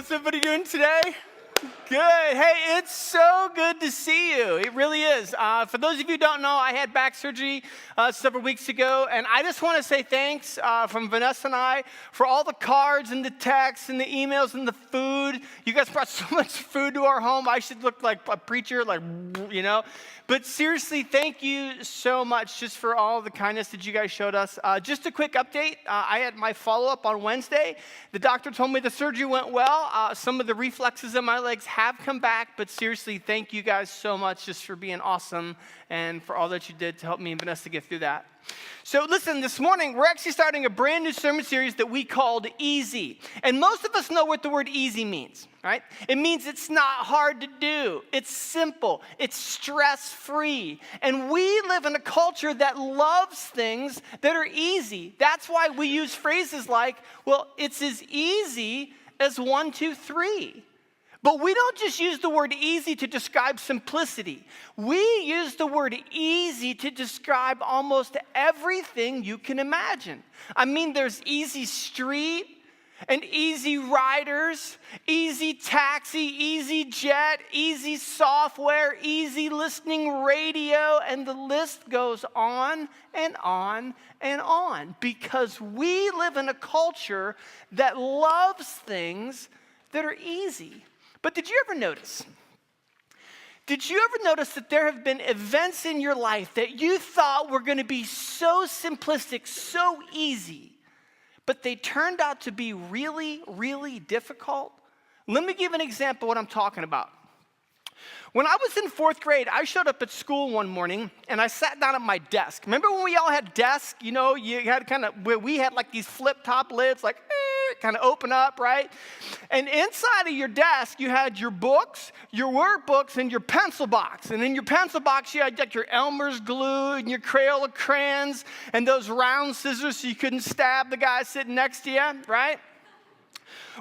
How's everybody doing today? Good. Hey, it's so good to see you. It really is. For those of you who don't know, I had back surgery several weeks ago, and I just want to say thanks from Vanessa and I for all the cards and the texts and the emails and the food. You guys brought so much food to our home. I should look like a preacher, But seriously, thank you so much just for all the kindness that you guys showed us. Just a quick update. I had my follow-up on Wednesday. The doctor told me the surgery went well. Some of the reflexes in my legs have come back, but seriously, thank you guys so much just for being awesome and for all that you did to help me and Vanessa get through that. So listen, this morning, we're actually starting a brand new sermon series that we called Easy. And most of us know what the word easy means, right? It means it's not hard to do. It's simple. It's stress-free. And we live in a culture that loves things that are easy. That's why we use phrases like, well, it's as easy as 1, 2, 3. But we don't just use the word easy to describe simplicity. We use the word easy to describe almost everything you can imagine. I mean, there's easy street and easy riders, easy taxi, easy jet, easy software, easy listening radio, and the list goes on and on and on. Because we live in a culture that loves things that are easy. But did you ever notice? Did you ever notice that there have been events in your life that you thought were going to be so simplistic, so easy, but they turned out to be really, really difficult? Let me give an example of what I'm talking about. When I was in 4th grade, I showed up at school one morning and I sat down at my desk. Remember when we all had desks? You know, you had we had like these flip-top lids, kind of open up, right? And inside of your desk, you had your books, your workbooks, and your pencil box. And in your pencil box, you had like your Elmer's glue and your Crayola crayons and those round scissors so you couldn't stab the guy sitting next to you, right?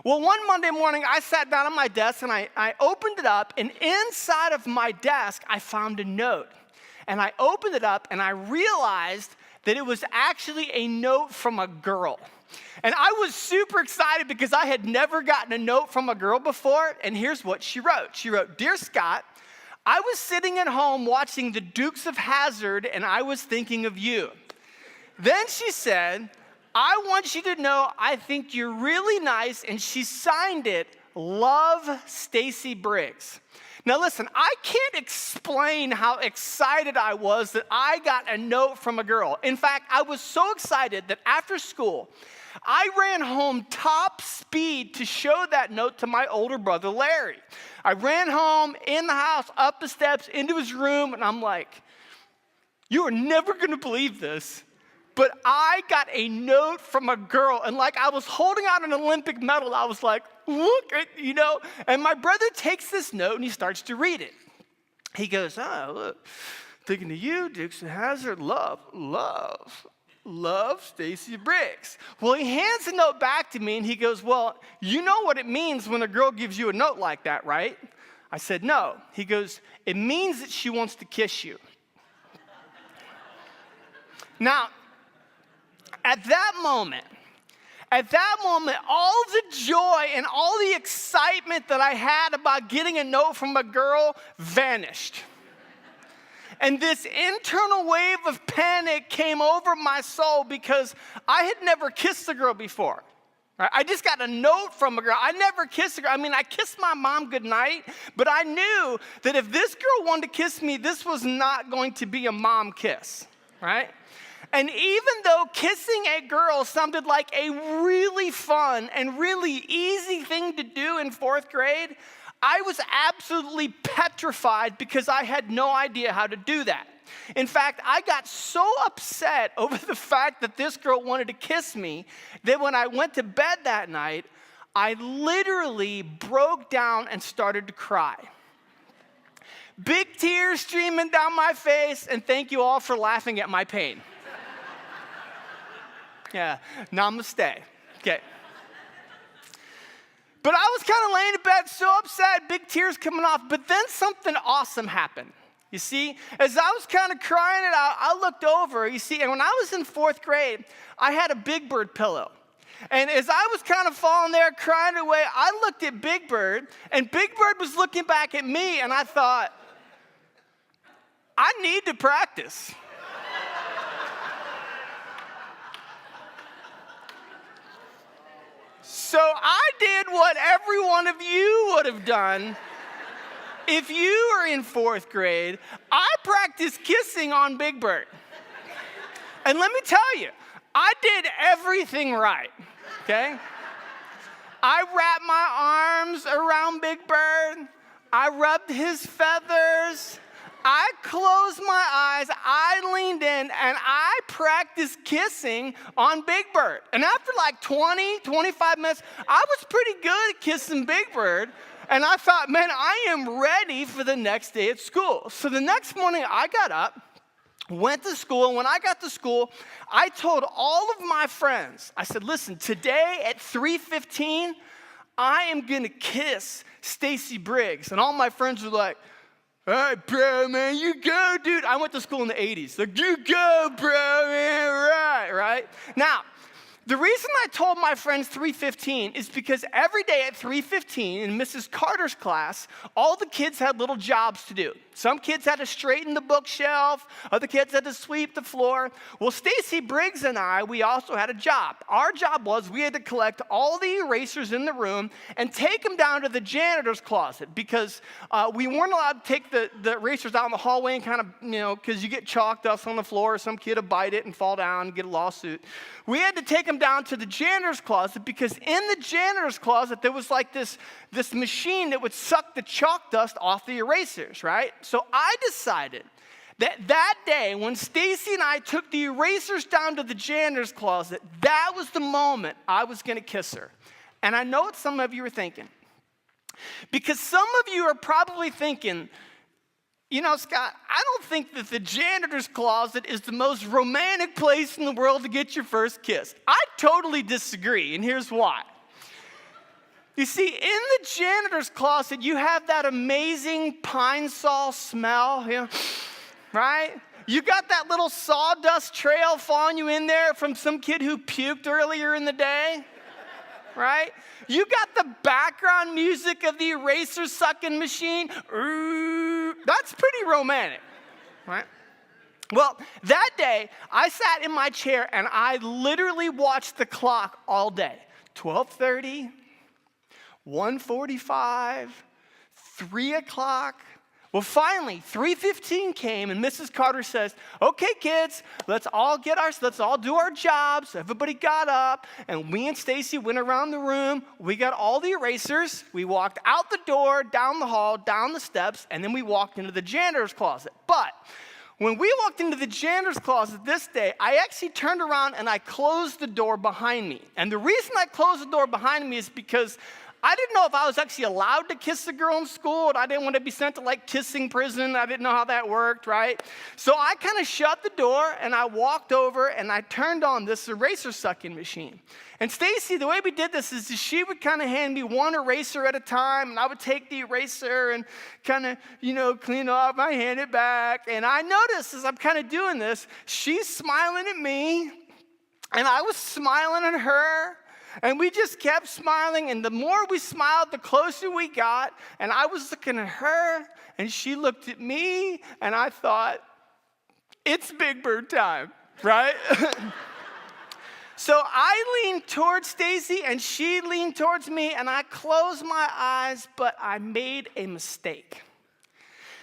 Well, one Monday morning, I sat down at my desk and I opened it up, and inside of my desk, I found a note. And I opened it up and I realized that it was actually a note from a girl. And I was super excited because I had never gotten a note from a girl before, and here's what she wrote. She wrote, "Dear Scott, I was sitting at home watching the Dukes of Hazzard, and I was thinking of you." Then she said, "I want you to know I think you're really nice," and she signed it, "Love, Stacy Briggs." Now listen, I can't explain how excited I was that I got a note from a girl. In fact, I was so excited that after school, I ran home top speed to show that note to my older brother, Larry. I ran home, in the house, up the steps, into his room, and I'm like, "You are never going to believe this, but I got a note from a girl." And like I was holding out an Olympic medal, I was like, look, and my brother takes this note and he starts to read it. He goes, "Oh, look, thinking of you, Dukes of Hazzard, love, Stacy Briggs." Well, he hands the note back to me and he goes, "Well, you know what it means when a girl gives you a note like that, right?" I said, "No." He goes, "It means that she wants to kiss you." Now, at that moment, all the joy and all the excitement that I had about getting a note from a girl vanished. And this internal wave of panic came over my soul because I had never kissed a girl before. Right? I just got a note from a girl. I never kissed a girl. I mean, I kissed my mom goodnight, but I knew that if this girl wanted to kiss me, this was not going to be a mom kiss, right? And even though kissing a girl sounded like a really fun and really easy thing to do in 4th grade, I was absolutely petrified because I had no idea how to do that. In fact, I got so upset over the fact that this girl wanted to kiss me that when I went to bed that night, I literally broke down and started to cry. Big tears streaming down my face, and thank you all for laughing at my pain. Yeah, namaste. Okay. But I was kind of laying in bed so upset, big tears coming off, but then something awesome happened. You see, as I was kind of crying it out, I looked over, you see, and when I was in 4th grade, I had a Big Bird pillow. And as I was kind of falling there, crying away, I looked at Big Bird, and Big Bird was looking back at me, and I thought, I need to practice. So I did what every one of you would have done if you were in 4th grade. I practiced kissing on Big Bird. And let me tell you, I did everything right, okay? I wrapped my arms around Big Bird. I rubbed his feathers. I closed my eyes, I leaned in, and I practiced kissing on Big Bird. And after like 20, 25 minutes, I was pretty good at kissing Big Bird. And I thought, man, I am ready for the next day at school. So the next morning, I got up, went to school, and when I got to school, I told all of my friends, I said, listen, today at 3:15, I am going to kiss Stacy Briggs. And all my friends were like, all right, bro, man, you go, dude. I went to school in the 80s. Like, you go, bro, man, right? Now, the reason I told my friends 3:15 is because every day at 3:15 in Mrs. Carter's class, all the kids had little jobs to do. Some kids had to straighten the bookshelf. Other kids had to sweep the floor. Well, Stacy Briggs and I, we also had a job. Our job was we had to collect all the erasers in the room and take them down to the janitor's closet because we weren't allowed to take the erasers out in the hallway and kind of, because you get chalk dust on the floor, or some kid will bite it and fall down and get a lawsuit. We had to take them down to the janitor's closet because in the janitor's closet, there was like this machine that would suck the chalk dust off the erasers, right? So I decided that day when Stacy and I took the erasers down to the janitor's closet, that was the moment I was going to kiss her. And I know what some of you are thinking. Because some of you are probably thinking, Scott, I don't think that the janitor's closet is the most romantic place in the world to get your first kiss. I totally disagree, and here's why. You see, in the janitor's closet, you have that amazing pine saw smell, right? You got that little sawdust trail following you in there from some kid who puked earlier in the day, right? You got the background music of the eraser sucking machine. That's pretty romantic, right? Well, that day, I sat in my chair and I literally watched the clock all day. 12:30, 1:45, 3 o'clock. Well, finally, 3:15 came, and Mrs. Carter says, okay, kids, let's all do our jobs. Everybody got up, and we and Stacy went around the room. We got all the erasers. We walked out the door, down the hall, down the steps, and then we walked into the janitor's closet. But when we walked into the janitor's closet this day, I actually turned around and I closed the door behind me. And the reason I closed the door behind me is because I didn't know if I was actually allowed to kiss a girl in school, and I didn't want to be sent to like kissing prison. I didn't know how that worked, right? So I kind of shut the door and I walked over and I turned on this eraser sucking machine. And Stacy, the way we did this is she would kind of hand me one eraser at a time, and I would take the eraser and kind of, clean off, I hand it back. And I noticed as I'm kind of doing this, she's smiling at me, and I was smiling at her. And we just kept smiling, and the more we smiled, the closer we got. And I was looking at her, and she looked at me, and I thought, it's Big Bird time, right? So I leaned towards Stacy, and she leaned towards me, and I closed my eyes, but I made a mistake.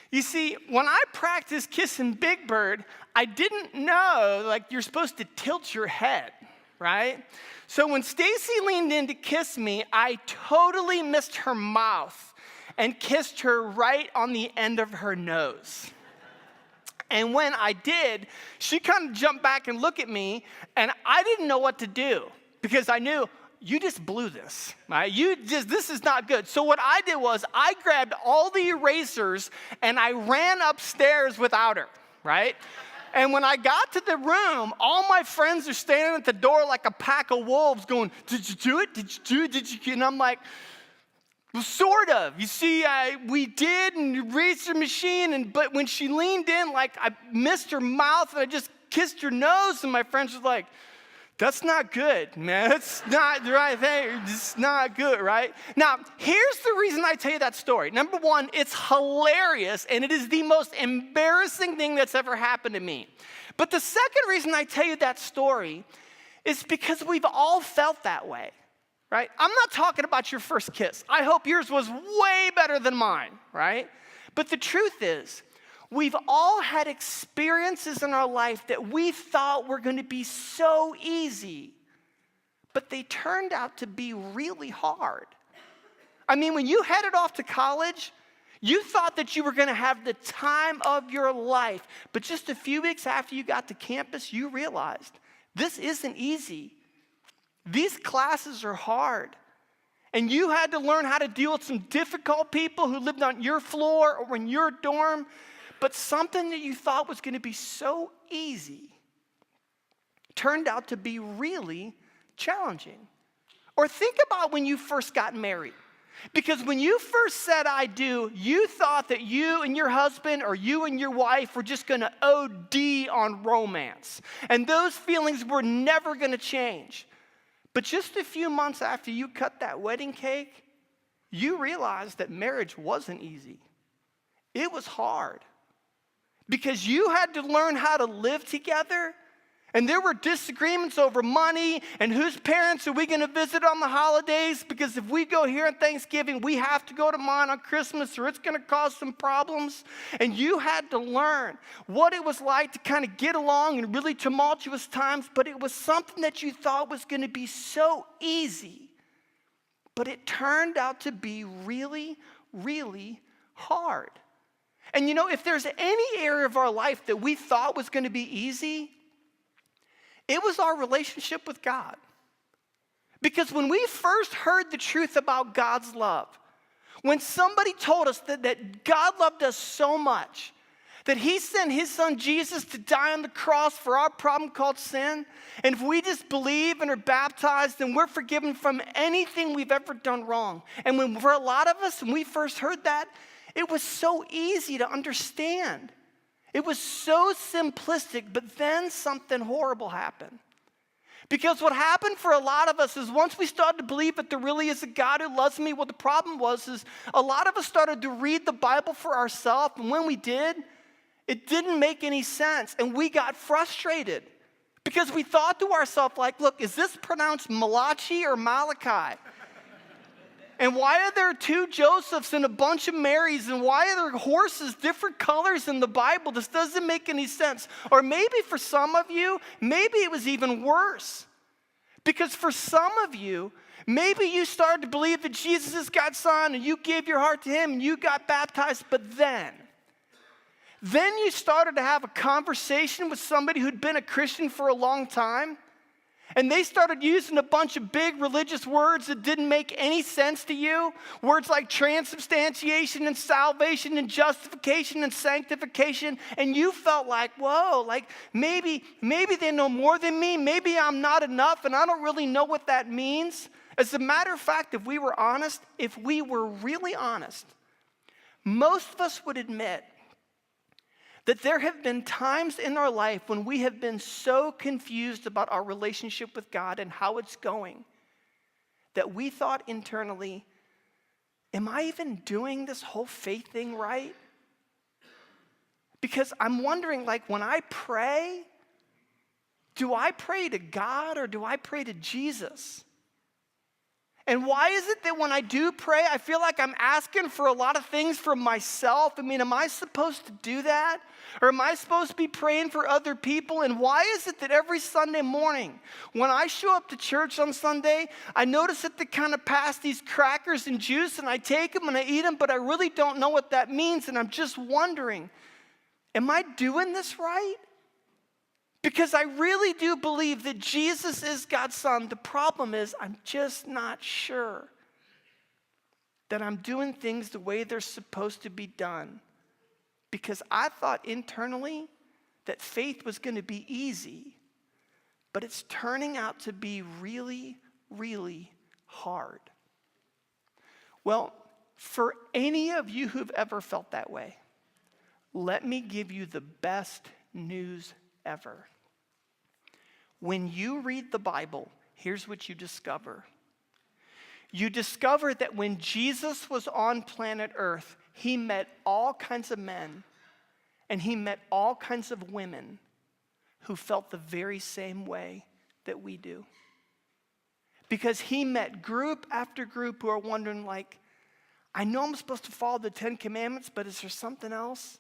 You see, when I practiced kissing Big Bird, I didn't know, you're supposed to tilt your head, right? So when Stacy leaned in to kiss me, I totally missed her mouth and kissed her right on the end of her nose. And when I did, she kind of jumped back and looked at me, and I didn't know what to do because I knew, you just blew this, right? This is not good. So what I did was I grabbed all the erasers and I ran upstairs without her, right? And when I got to the room, all my friends are standing at the door like a pack of wolves going, did you do it? Did you do it? Did you? And I'm like, well, sort of. You see, we did and erased her machine, but when she leaned in, I missed her mouth and I just kissed her nose, and my friends were like, That's not good, man. That's not the right thing. It's not good, right? Now, here's the reason I tell you that story. Number one, it's hilarious, and it is the most embarrassing thing that's ever happened to me. But the second reason I tell you that story is because we've all felt that way, right? I'm not talking about your first kiss. I hope yours was way better than mine, right? But the truth is, we've all had experiences in our life that we thought were going to be so easy, but they turned out to be really hard. I mean, when you headed off to college, you thought that you were going to have the time of your life, but just a few weeks after you got to campus, you realized this isn't easy. These classes are hard. And you had to learn how to deal with some difficult people who lived on your floor or in your dorm. But something that you thought was going to be so easy turned out to be really challenging. Or think about when you first got married. Because when you first said I do, you thought that you and your husband or you and your wife were just going to OD on romance. And those feelings were never going to change. But just a few months after you cut that wedding cake, you realized that marriage wasn't easy. It was hard. Because you had to learn how to live together, and there were disagreements over money and whose parents are we going to visit on the holidays, because if we go here on Thanksgiving, we have to go to mine on Christmas or it's going to cause some problems. And you had to learn what it was like to kind of get along in really tumultuous times, but it was something that you thought was going to be so easy, but it turned out to be really, really hard. And you know, if there's any area of our life that we thought was going to be easy, it was our relationship with God. Because when we first heard the truth about God's love, when somebody told us that God loved us so much, that he sent his son Jesus to die on the cross for our problem called sin, and if we just believe and are baptized, then we're forgiven from anything we've ever done wrong. And when for a lot of us, when we first heard that, it was so easy to understand. It was so simplistic, but then something horrible happened. Because what happened for a lot of us is once we started to believe that there really is a God who loves me, what the problem was is a lot of us started to read the Bible for ourselves, and when we did, it didn't make any sense, and we got frustrated. Because we thought to ourselves, like, look, is this pronounced Malachi or Malachi? And why are there two Josephs and a bunch of Marys? And why are there horses, different colors in the Bible? This doesn't make any sense. Or maybe for some of you, maybe it was even worse. Because for some of you, maybe you started to believe that Jesus is God's son and you gave your heart to him and you got baptized. But then you started to have a conversation with somebody who'd been a Christian for a long time. And they started using a bunch of big religious words that didn't make any sense to you. Words like transubstantiation and salvation and justification and sanctification. And you felt like, whoa, like maybe they know more than me. Maybe I'm not enough and I don't really know what that means. As a matter of fact, if we were honest, if we were really honest, most of us would admit that there have been times in our life when we have been so confused about our relationship with God and how it's going that we thought internally, am I even doing this whole faith thing right? Because I'm wondering, like, when I pray, do I pray to God or do I pray to Jesus? And why is it that when I do pray, I feel like I'm asking for a lot of things from myself? I mean, am I supposed to do that? Or am I supposed to be praying for other people? And why is it that every Sunday morning, when I show up to church on Sunday, I notice that they kind of pass these crackers and juice, and I take them and I eat them, but I really don't know what that means, and I'm just wondering, am I doing this right? Because I really do believe that Jesus is God's son. The problem is I'm just not sure that I'm doing things the way they're supposed to be done. Because I thought internally that faith was going to be easy, but it's turning out to be really, really hard. Well, for any of you who've ever felt that way, let me give you the best news ever. When you read the Bible, here's what you discover. You discover that when Jesus was on planet Earth, he met all kinds of men and he met all kinds of women who felt the very same way that we do. Because he met group after group who are wondering, like, I know I'm supposed to follow the 10 Commandments, but is there something else?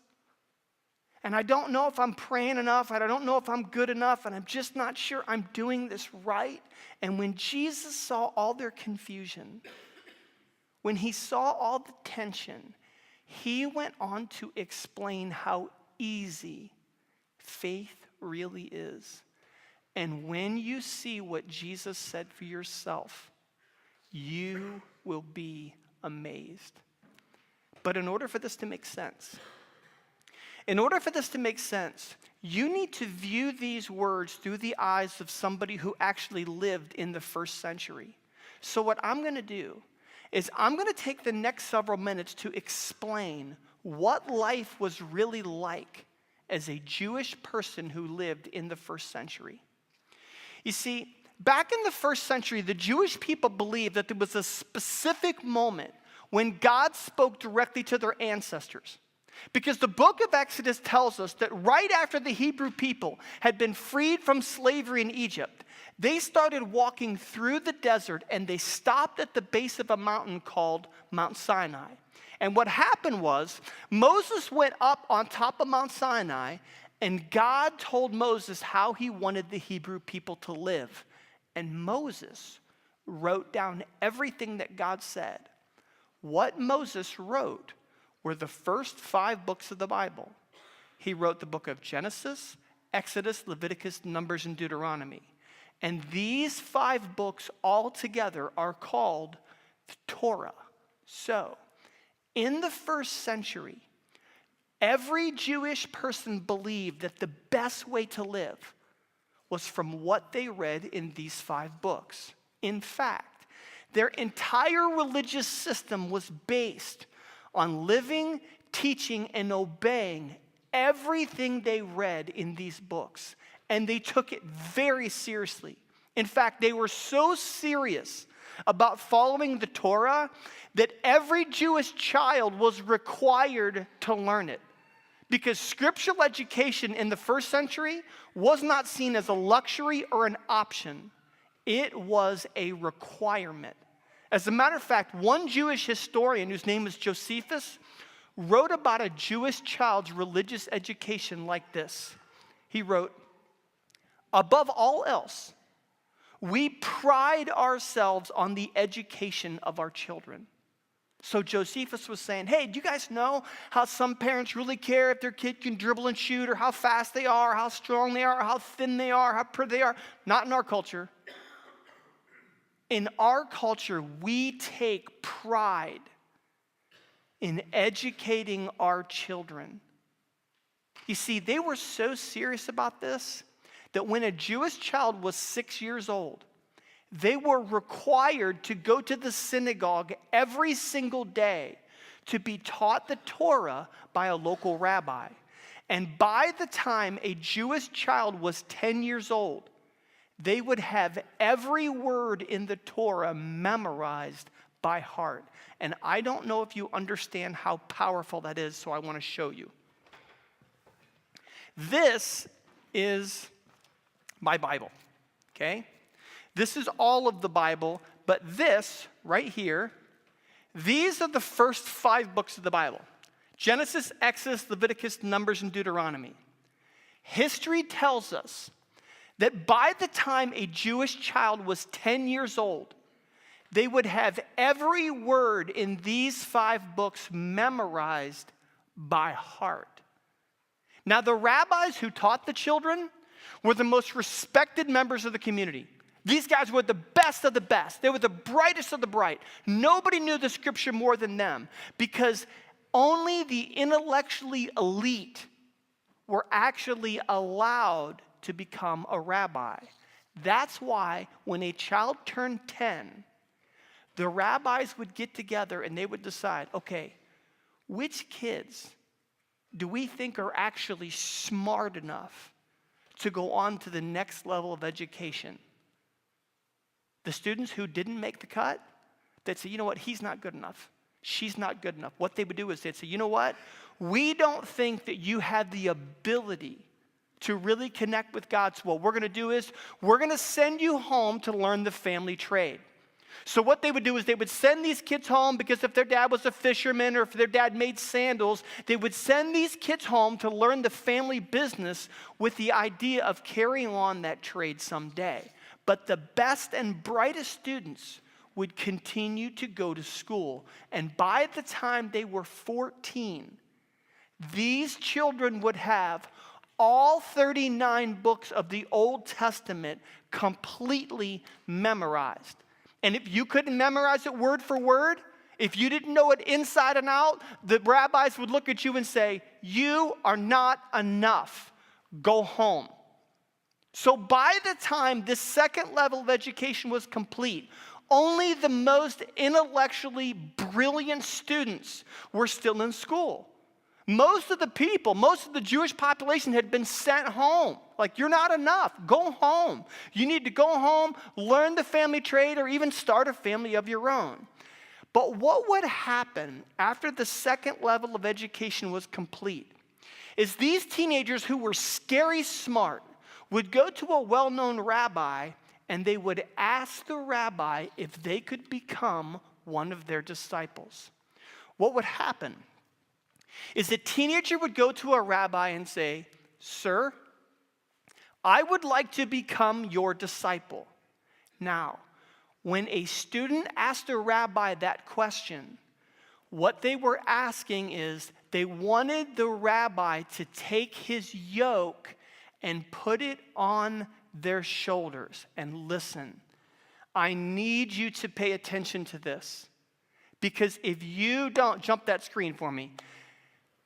And I don't know if I'm praying enough, and I don't know if I'm good enough, and I'm just not sure I'm doing this right. And when Jesus saw all their confusion, when he saw all the tension, he went on to explain how easy faith really is. And when you see what Jesus said for yourself, you will be amazed. But in order for this to make sense, you need to view these words through the eyes of somebody who actually lived in the first century. So what I'm going to do is I'm going to take the next several minutes to explain what life was really like as a Jewish person who lived in the first century. You see, back in the first century, the Jewish people believed that there was a specific moment when God spoke directly to their ancestors. Because the book of Exodus tells us that right after the Hebrew people had been freed from slavery in Egypt, they started walking through the desert and they stopped at the base of a mountain called Mount Sinai. And what happened was Moses went up on top of Mount Sinai and God told Moses how he wanted the Hebrew people to live. And Moses wrote down everything that God said. What Moses wrote were the first 5 books of the Bible. He wrote the book of Genesis, Exodus, Leviticus, Numbers, and Deuteronomy. And these 5 books all together are called the Torah. So, in the first century, every Jewish person believed that the best way to live was from what they read in these 5 books. In fact, their entire religious system was based on living, teaching, and obeying everything they read in these books. And they took it very seriously. In fact, they were so serious about following the Torah that every Jewish child was required to learn it. Because scriptural education in the first century was not seen as a luxury or an option. It was a requirement. As a matter of fact, one Jewish historian whose name is Josephus wrote about a Jewish child's religious education like this. He wrote, "Above all else, we pride ourselves on the education of our children." So Josephus was saying, hey, do you guys know how some parents really care if their kid can dribble and shoot, or how fast they are, how strong they are, how thin they are, how pretty they are? Not in our culture. In our culture, we take pride in educating our children. You see, they were so serious about this that when a Jewish child was 6 years old, they were required to go to the synagogue every single day to be taught the Torah by a local rabbi. And by the time a Jewish child was 10 years old, they would have every word in the Torah memorized by heart. And I don't know if you understand how powerful that is, so I want to show you. This is my Bible, okay? This is all of the Bible, but this right here, these are the first 5 books of the Bible. Genesis, Exodus, Leviticus, Numbers, and Deuteronomy. History tells us that by the time a Jewish child was 10 years old, they would have every word in these 5 books memorized by heart. Now, the rabbis who taught the children were the most respected members of the community. These guys were the best of the best. They were the brightest of the bright. Nobody knew the scripture more than them, because only the intellectually elite were actually allowed to become a rabbi. That's why when a child turned 10, the rabbis would get together and they would decide, okay, which kids do we think are actually smart enough to go on to the next level of education. The students who didn't make the cut, they'd say, you know what, he's not good enough. She's not good enough. What they would do is they'd say, you know what, we don't think that you have the ability to really connect with God. So what we're going to do is we're going to send you home to learn the family trade. So what they would do is they would send these kids home because if their dad was a fisherman or if their dad made sandals, they would send these kids home to learn the family business with the idea of carrying on that trade someday. But the best and brightest students would continue to go to school. And by the time they were 14, these children would have all 39 books of the Old Testament completely memorized. And if you couldn't memorize it word for word, if you didn't know it inside and out, the rabbis would look at you and say, you are not enough. Go home. So by the time this second level of education was complete, only the most intellectually brilliant students were still in school. Most of the people, most of the Jewish population had been sent home. Like, you're not enough. Go home. You need to go home, learn the family trade, or even start a family of your own. But what would happen after the second level of education was complete is these teenagers who were scary smart would go to a well-known rabbi and they would ask the rabbi if they could become one of their disciples. What would happen is a teenager would go to a rabbi and say, sir, I would like to become your disciple. Now, when a student asked a rabbi that question, what they were asking is they wanted the rabbi to take his yoke and put it on their shoulders. And listen, I need you to pay attention to this. Because if you don't, jump that screen for me.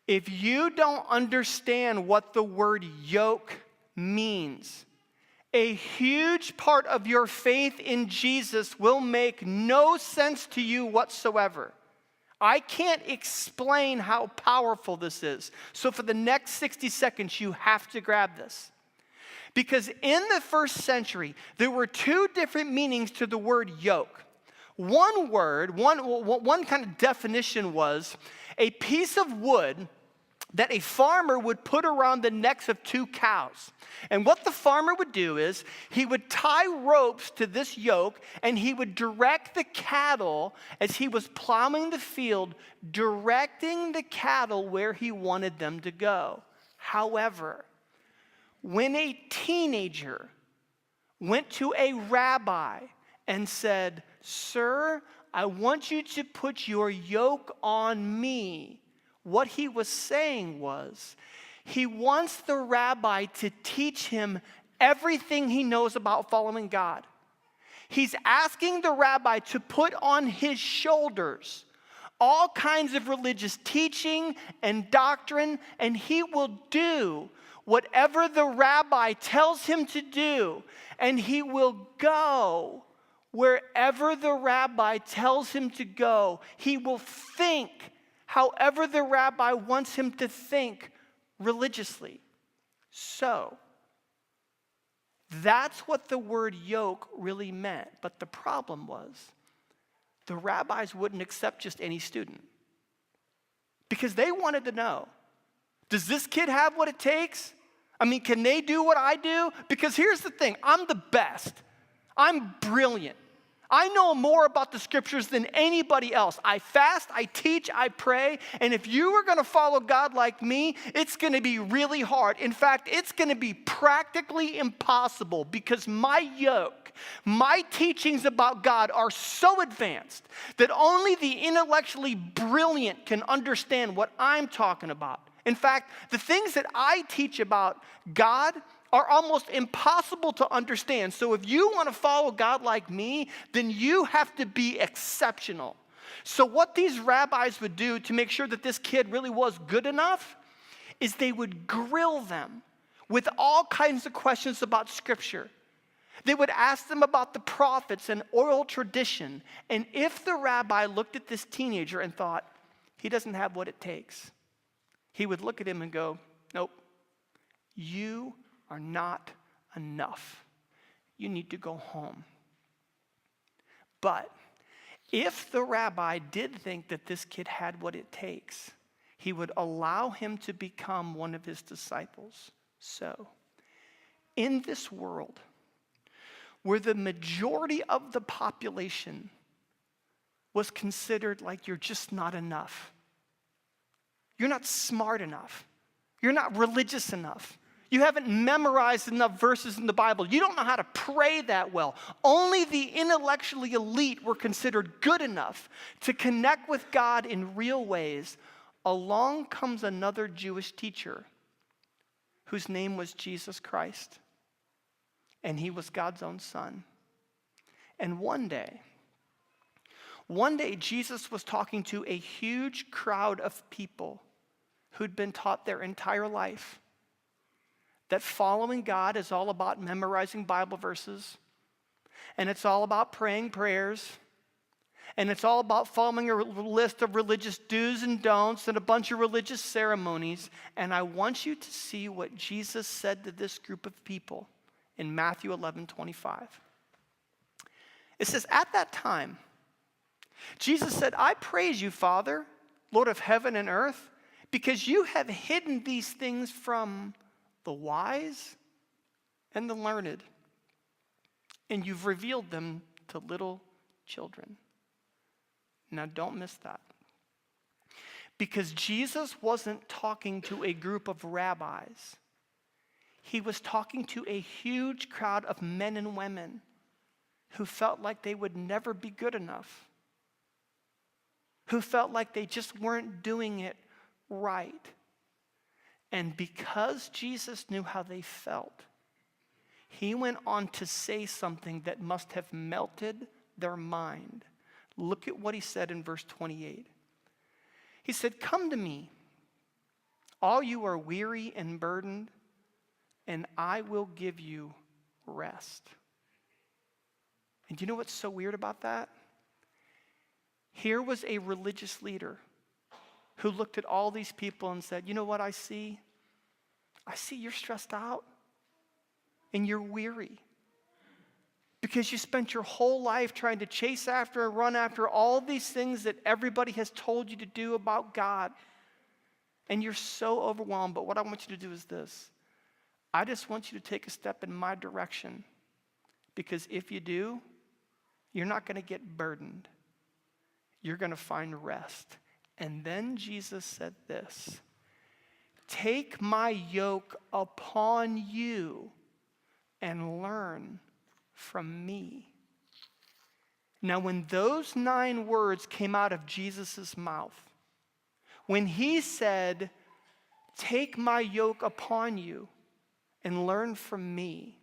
If you don't understand what the word yoke means, a huge part of your faith in Jesus will make no sense to you whatsoever. I can't explain how powerful this is. So for the next 60 seconds, you have to grab this. Because in the first century, there were two different meanings to the word yoke. One kind of definition was a piece of wood that a farmer would put around the necks of two cows. And what the farmer would do is he would tie ropes to this yoke and he would direct the cattle as he was plowing the field, directing the cattle where he wanted them to go. However, when a teenager went to a rabbi and said, sir, I want you to put your yoke on me, what he was saying was, he wants the rabbi to teach him everything he knows about following God. He's asking the rabbi to put on his shoulders all kinds of religious teaching and doctrine, and he will do whatever the rabbi tells him to do, and he will go wherever the rabbi tells him to go. He will think however the rabbi wants him to think religiously. So, that's what the word yoke really meant. But the problem was, the rabbis wouldn't accept just any student. Because they wanted to know, does this kid have what it takes? I mean, can they do what I do? Because here's the thing, I'm the best. I'm brilliant. I know more about the scriptures than anybody else. I fast, I teach, I pray, and if you are going to follow God like me, it's going to be really hard. In fact, it's going to be practically impossible because my yoke, my teachings about God are so advanced that only the intellectually brilliant can understand what I'm talking about. In fact, the things that I teach about God are almost impossible to understand. So if you want to follow God like me, then you have to be exceptional. So what these rabbis would do to make sure that this kid really was good enough is they would grill them with all kinds of questions about Scripture. They would ask them about the prophets and oral tradition. And if the rabbi looked at this teenager and thought, he doesn't have what it takes, he would look at him and go, nope, you are not enough. You need to go home. But if the rabbi did think that this kid had what it takes, he would allow him to become one of his disciples. So, in this world, where the majority of the population was considered like you're just not enough, you're not smart enough, you're not religious enough, you haven't memorized enough verses in the Bible, you don't know how to pray that well, only the intellectually elite were considered good enough to connect with God in real ways, along comes another Jewish teacher whose name was Jesus Christ. And he was God's own son. And one day, Jesus was talking to a huge crowd of people who'd been taught their entire life that following God is all about memorizing Bible verses, and it's all about praying prayers, and it's all about following a list of religious do's and don'ts and a bunch of religious ceremonies. And I want you to see what Jesus said to this group of people in Matthew 11:25. It says, at that time, Jesus said, I praise you, Father, Lord of heaven and earth, because you have hidden these things from the wise and the learned, and you've revealed them to little children. Now, don't miss that. Because Jesus wasn't talking to a group of rabbis. He was talking to a huge crowd of men and women who felt like they would never be good enough, who felt like they just weren't doing it right. And because Jesus knew how they felt, he went on to say something that must have melted their mind. Look at what he said in verse 28. He said, come to me, all you are weary and burdened, and I will give you rest. And do you know what's so weird about that? Here was a religious leader who looked at all these people and said, you know what I see? I see you're stressed out and you're weary because you spent your whole life trying to chase after and run after all these things that everybody has told you to do about God. And you're so overwhelmed. But what I want you to do is this. I just want you to take a step in my direction, because if you do, you're not going to get burdened. You're going to find rest. And then Jesus said this, take my yoke upon you and learn from me. Now, when those 9 words came out of Jesus' mouth, when he said, take my yoke upon you and learn from me,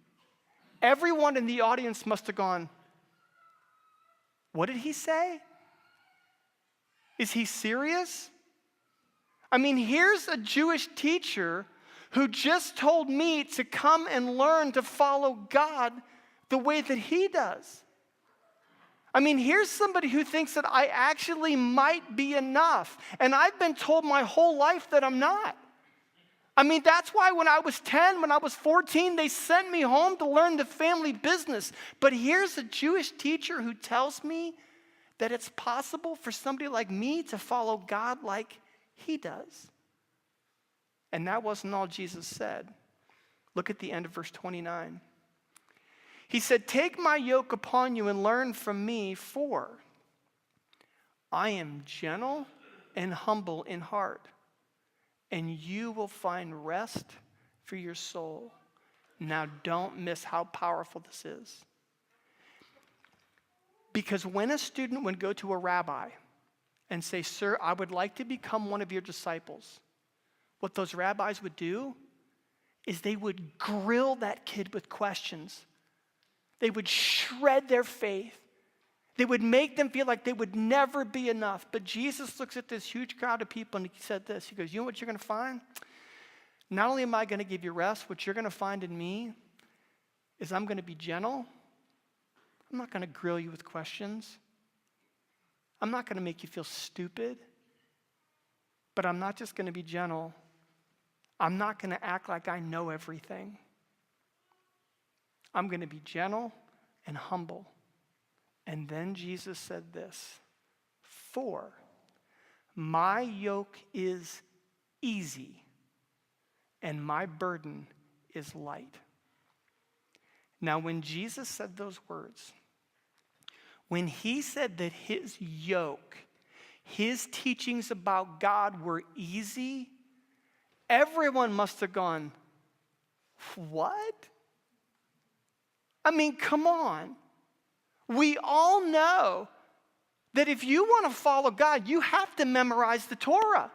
everyone in the audience must have gone, what did he say? Is he serious? I mean, here's a Jewish teacher who just told me to come and learn to follow God the way that he does. I mean, here's somebody who thinks that I actually might be enough, and I've been told my whole life that I'm not. I mean, that's why when I was 10, when I was 14, they sent me home to learn the family business. But here's a Jewish teacher who tells me that it's possible for somebody like me to follow God like he does. And that wasn't all Jesus said. Look at the end of verse 29. He said, take my yoke upon you and learn from me, for I am gentle and humble in heart, and you will find rest for your soul. Now, don't miss how powerful this is. Because when a student would go to a rabbi and say, sir, I would like to become one of your disciples, what those rabbis would do is they would grill that kid with questions. They would shred their faith. They would make them feel like they would never be enough. But Jesus looks at this huge crowd of people and he said this. He goes, you know what you're going to find? Not only am I going to give you rest, what you're going to find in me is I'm going to be gentle. I'm not going to grill you with questions. I'm not going to make you feel stupid. But I'm not just going to be gentle. I'm not going to act like I know everything. I'm going to be gentle and humble. And then Jesus said this, for my yoke is easy and my burden is light. Now, when Jesus said those words, when he said that his yoke, his teachings about God were easy, everyone must have gone, what? I mean, come on. We all know that if you want to follow God, you have to memorize the Torah.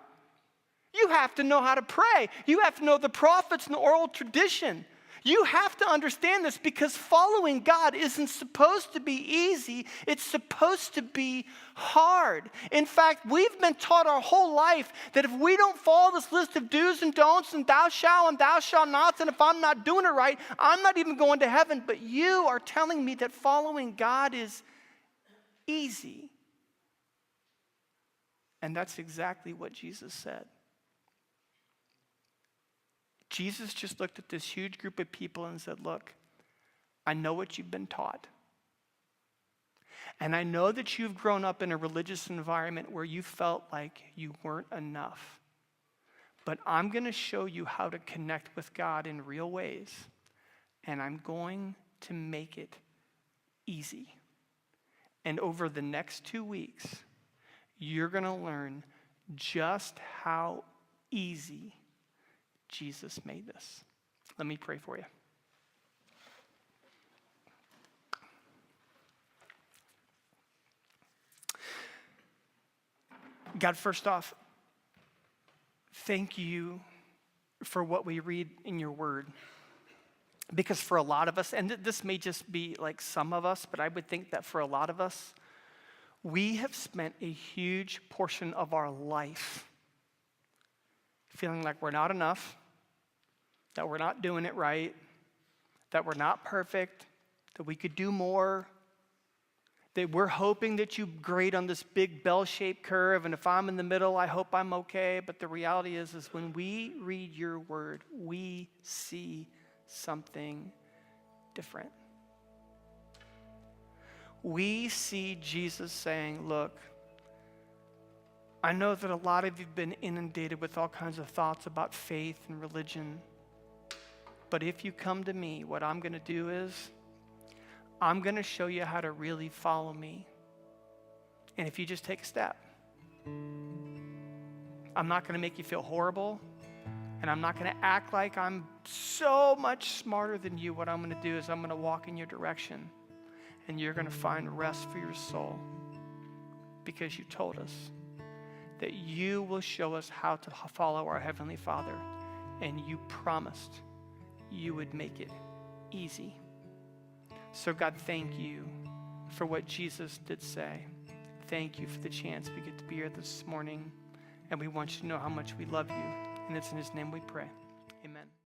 You have to know how to pray. You have to know the prophets and the oral tradition. You have to understand this because following God isn't supposed to be easy. It's supposed to be hard. In fact, we've been taught our whole life that if we don't follow this list of do's and don'ts and thou shalt nots, and if I'm not doing it right, I'm not even going to heaven. But you are telling me that following God is easy. And that's exactly what Jesus said. Jesus just looked at this huge group of people and said, look, I know what you've been taught. And I know that you've grown up in a religious environment where you felt like you weren't enough. But I'm going to show you how to connect with God in real ways. And I'm going to make it easy. And over the next 2 weeks, you're going to learn just how easy Jesus made this. Let me pray for you. God, first off, thank you for what we read in your word. Because for a lot of us, and this may just be like some of us, but I would think that for a lot of us, we have spent a huge portion of our life feeling like we're not enough, that we're not doing it right, that we're not perfect, that we could do more, that we're hoping that you grade on this big bell-shaped curve, and if I'm in the middle, I hope I'm okay. But the reality is when we read your word, we see something different. We see Jesus saying, look, I know that a lot of you have been inundated with all kinds of thoughts about faith and religion. But if you come to me, what I'm going to do is I'm going to show you how to really follow me. And if you just take a step, I'm not going to make you feel horrible. And I'm not going to act like I'm so much smarter than you. What I'm going to do is I'm going to walk in your direction. And you're going to find rest for your soul. Because you told us that you will show us how to follow our Heavenly Father. And you promised you would make it easy. So God, thank you for what Jesus did say. Thank you for the chance we get to be here this morning. And we want you to know how much we love you. And it's in his name we pray.